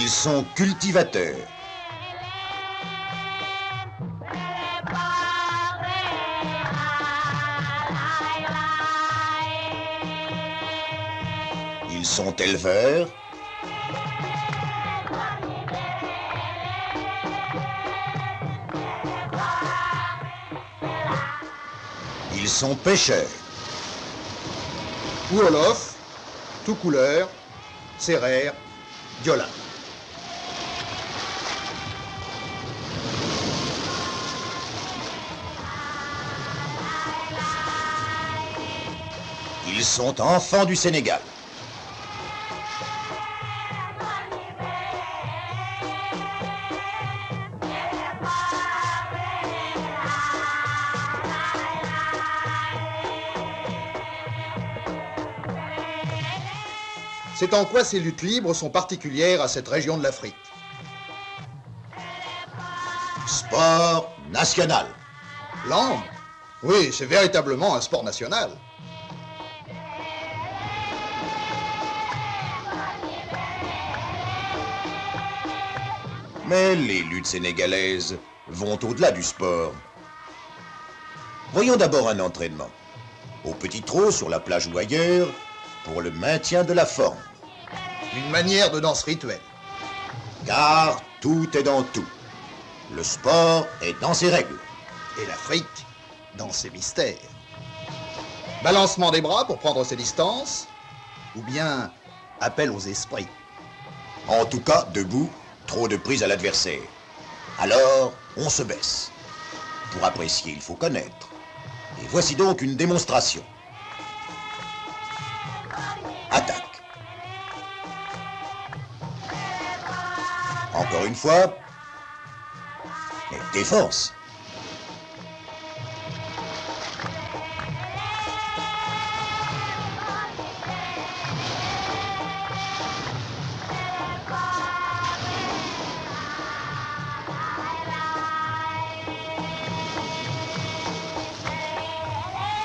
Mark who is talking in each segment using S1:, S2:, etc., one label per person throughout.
S1: Ils sont cultivateurs. Ils sont éleveurs. Ils sont pêcheurs.
S2: Wolof, tout couleur, Sérère, Diola.
S1: Ils sont enfants du Sénégal.
S2: C'est en quoi ces luttes libres sont particulières à cette région de l'Afrique.
S1: Sport national.
S2: Langue? Oui, c'est véritablement un sport national.
S1: Mais les luttes sénégalaises vont au-delà du sport. Voyons d'abord un entraînement. Au petit trot, sur la plage ou ailleurs, pour le maintien de la forme.
S2: Une manière de danse rituelle.
S1: Car tout est dans tout. Le sport est dans ses règles.
S2: Et l'Afrique dans ses mystères. Balancement des bras pour prendre ses distances, ou bien appel aux esprits.
S1: En tout cas, debout, trop de prise à l'adversaire. Alors, on se baisse. Pour apprécier, il faut connaître. Et voici donc une démonstration. Attaque. Encore une fois. Et défense.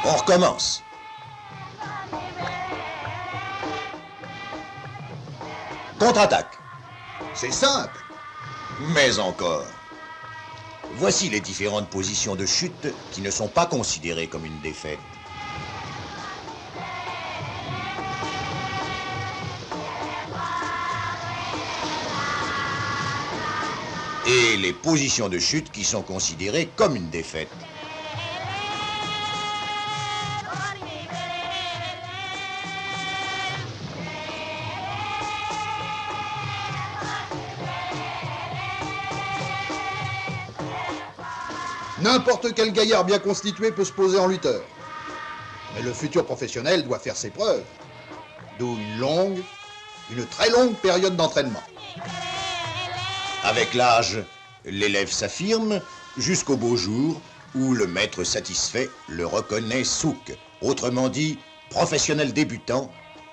S1: On recommence. Contre-attaque.
S2: C'est simple.
S1: Mais encore. Voici les différentes positions de chute qui ne sont pas considérées comme une défaite. Et les positions de chute qui sont considérées comme une défaite.
S2: N'importe quel gaillard bien constitué peut se poser en lutteur. Mais le futur professionnel doit faire ses preuves. D'où une très longue période d'entraînement.
S1: Avec l'âge, l'élève s'affirme jusqu'au beau jour où le maître satisfait le reconnaît souk, autrement dit professionnel débutant,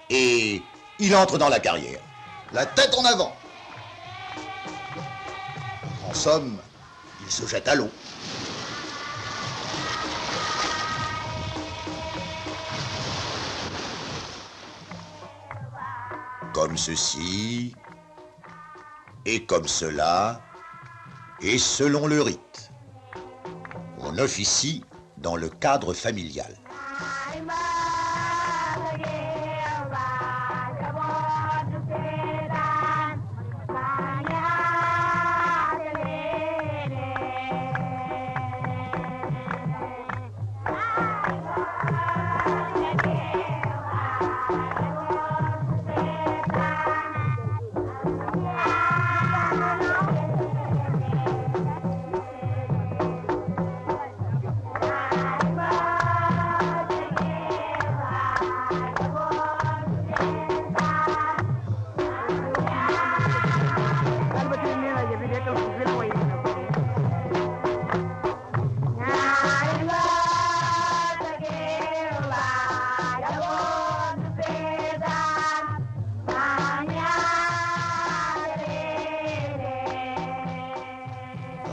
S1: et il entre dans la carrière.
S2: La tête en avant. En somme, il se jette à l'eau.
S1: Comme ceci, et comme cela, et selon le rite. On officie dans le cadre familial.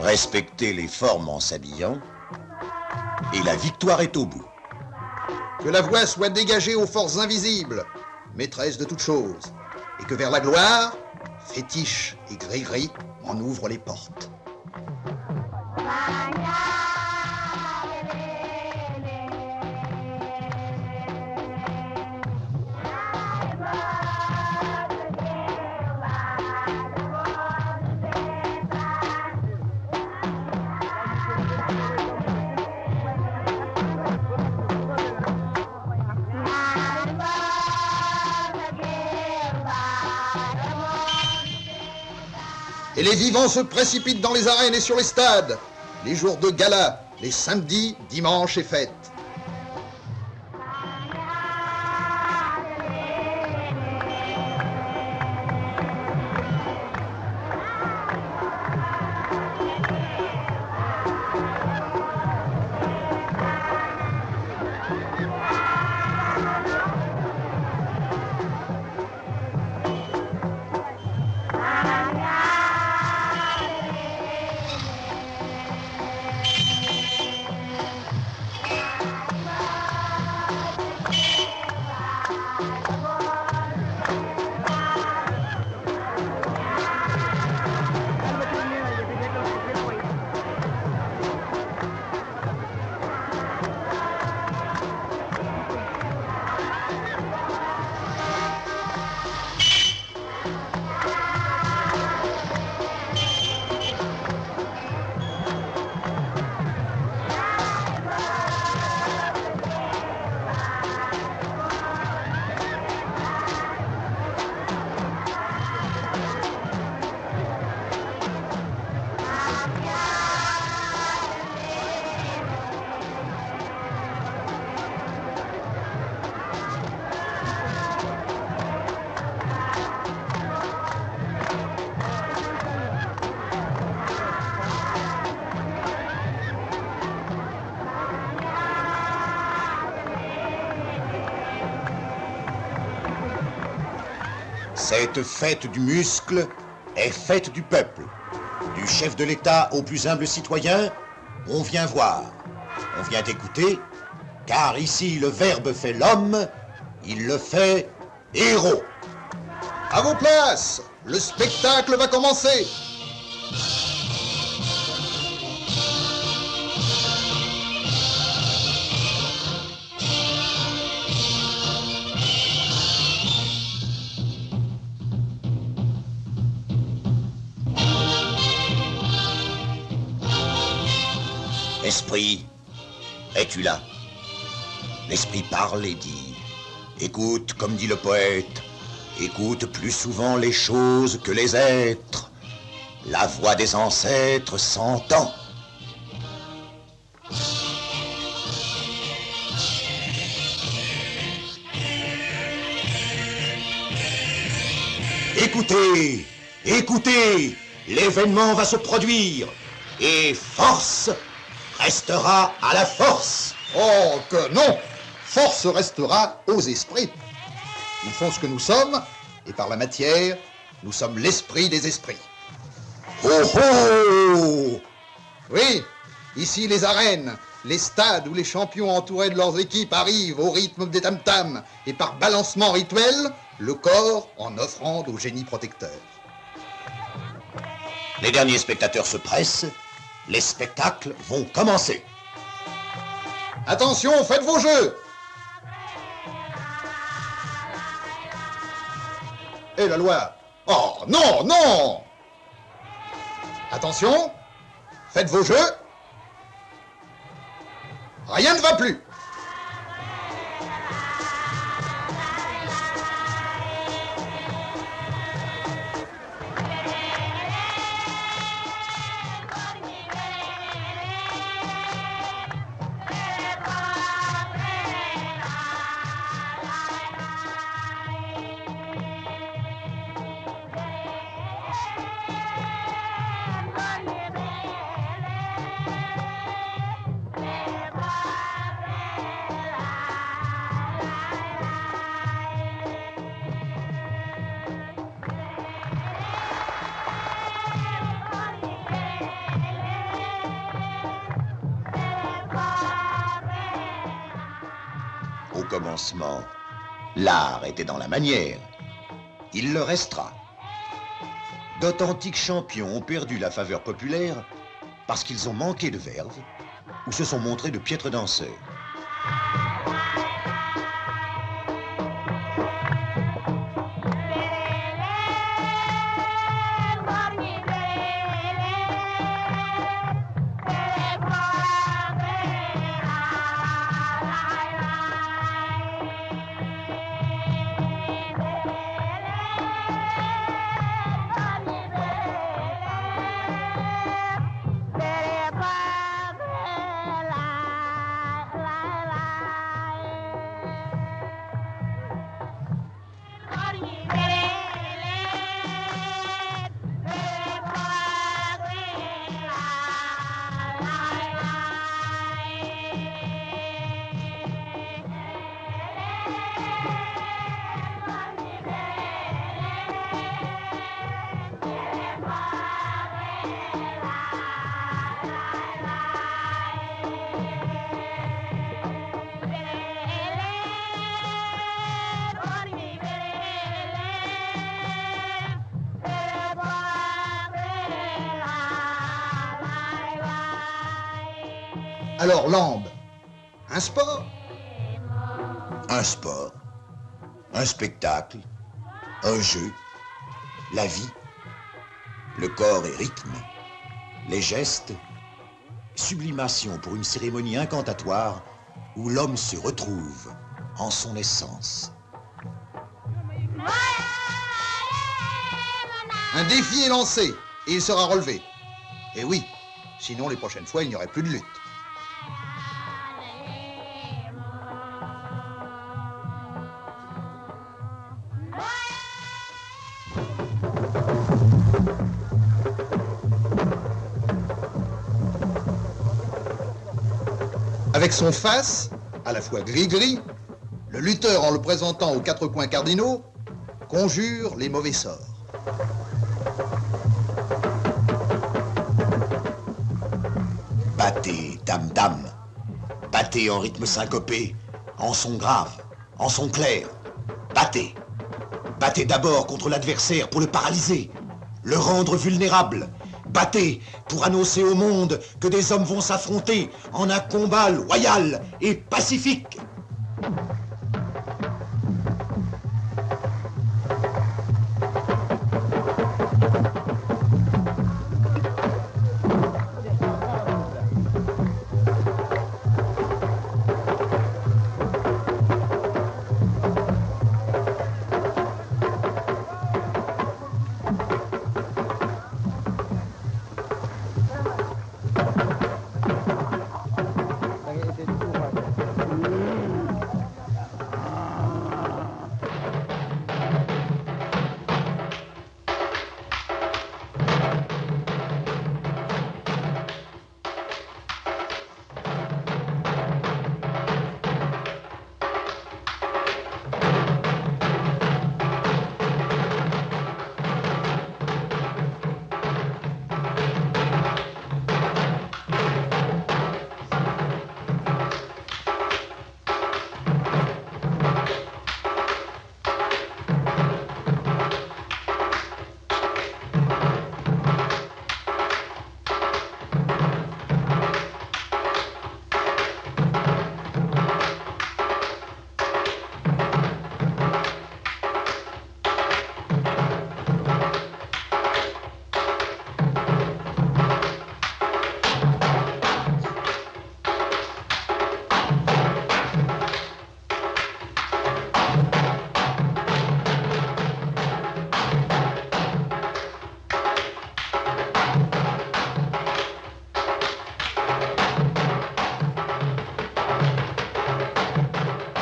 S1: Respecter les formes en s'habillant, et la victoire est au bout.
S2: Que la voie soit dégagée aux forces invisibles, maîtresses de toutes choses, et que vers la gloire, Fétiche et Gris-Gris m'en ouvrent les portes. Et les vivants se précipitent dans les arènes et sur les stades. Les jours de gala, les samedis, dimanches et fêtes.
S1: Cette fête du muscle est fête du peuple. Du chef de l'État au plus humble citoyen, on vient voir, on vient écouter, car ici le Verbe fait l'homme, il le fait héros.
S2: À vos places, le spectacle va commencer.
S1: Esprit, es-tu là? L'esprit parle et dit, écoute comme dit le poète, écoute plus souvent les choses que les êtres. La voix des ancêtres s'entend. Écoutez, écoutez, l'événement va se produire et force restera à la force.
S2: Oh que non! Force restera aux esprits. Nous sommes ce que nous sommes, et par la matière, nous sommes l'esprit des esprits.
S1: Oh oh!
S2: Oui, ici les arènes, les stades où les champions entourés de leurs équipes arrivent au rythme des tam-tams et par balancement rituel, le corps en offrande au génie protecteur.
S1: Les derniers spectateurs se pressent, les spectacles vont commencer.
S2: Attention, faites vos jeux! Et la loi? Oh non, non! Attention, faites vos jeux. Rien ne va plus.
S1: Au commencement, l'art était dans la manière. Il le restera. D'authentiques champions ont perdu la faveur populaire parce qu'ils ont manqué de verve ou se sont montrés de piètres danseurs.
S2: Alors, lambe, un sport?
S1: Un sport, un spectacle, un jeu, la vie, le corps et rythme, les gestes, sublimation pour une cérémonie incantatoire où l'homme se retrouve en son essence.
S2: Un défi est lancé et il sera relevé. Et oui, sinon les prochaines fois, il n'y aurait plus de lutte. Avec son face, à la fois gris-gris, le lutteur, en le présentant aux quatre coins cardinaux, conjure les mauvais sorts.
S1: Battez, dame, battez en rythme syncopé, en son grave, en son clair. Battez. Battez d'abord contre l'adversaire pour le paralyser, le rendre vulnérable. Battez pour annoncer au monde que des hommes vont s'affronter en un combat loyal et pacifique.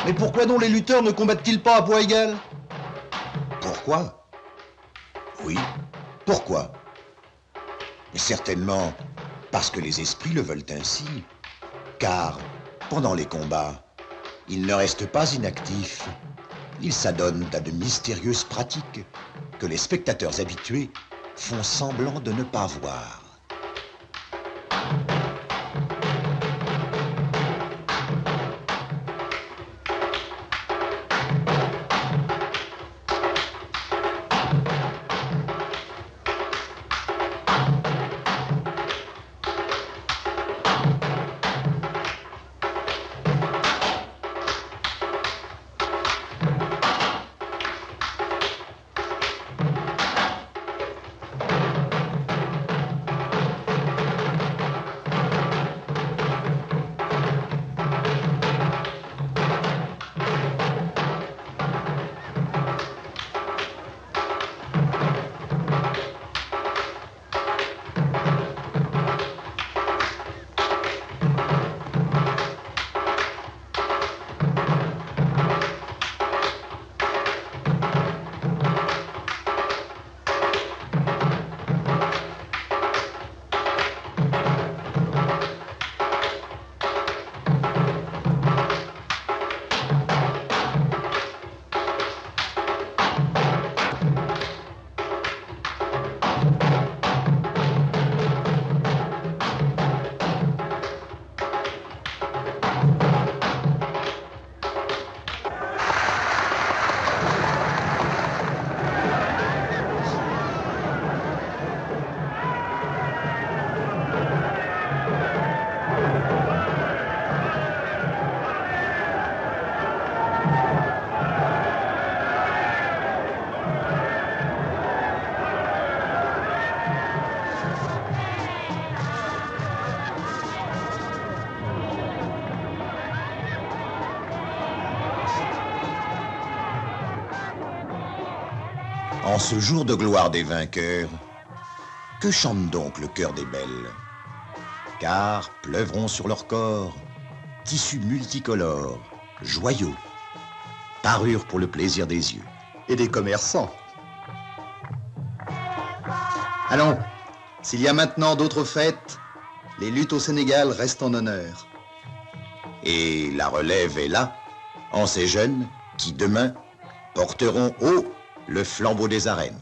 S2: Mais pourquoi donc les lutteurs ne combattent-ils pas à poids égal?
S1: Pourquoi? Oui, pourquoi? Certainement parce que les esprits le veulent ainsi. Car, pendant les combats, ils ne restent pas inactifs. Ils s'adonnent à de mystérieuses pratiques que les spectateurs habitués font semblant de ne pas voir. En ce jour de gloire des vainqueurs, que chante donc le cœur des belles? Car pleuvront sur leur corps tissus multicolores, joyaux, parures pour le plaisir des yeux.
S2: Et des commerçants. Allons, s'il y a maintenant d'autres fêtes, les luttes au Sénégal restent en honneur.
S1: Et la relève est là, en ces jeunes qui demain porteront haut le flambeau des arènes.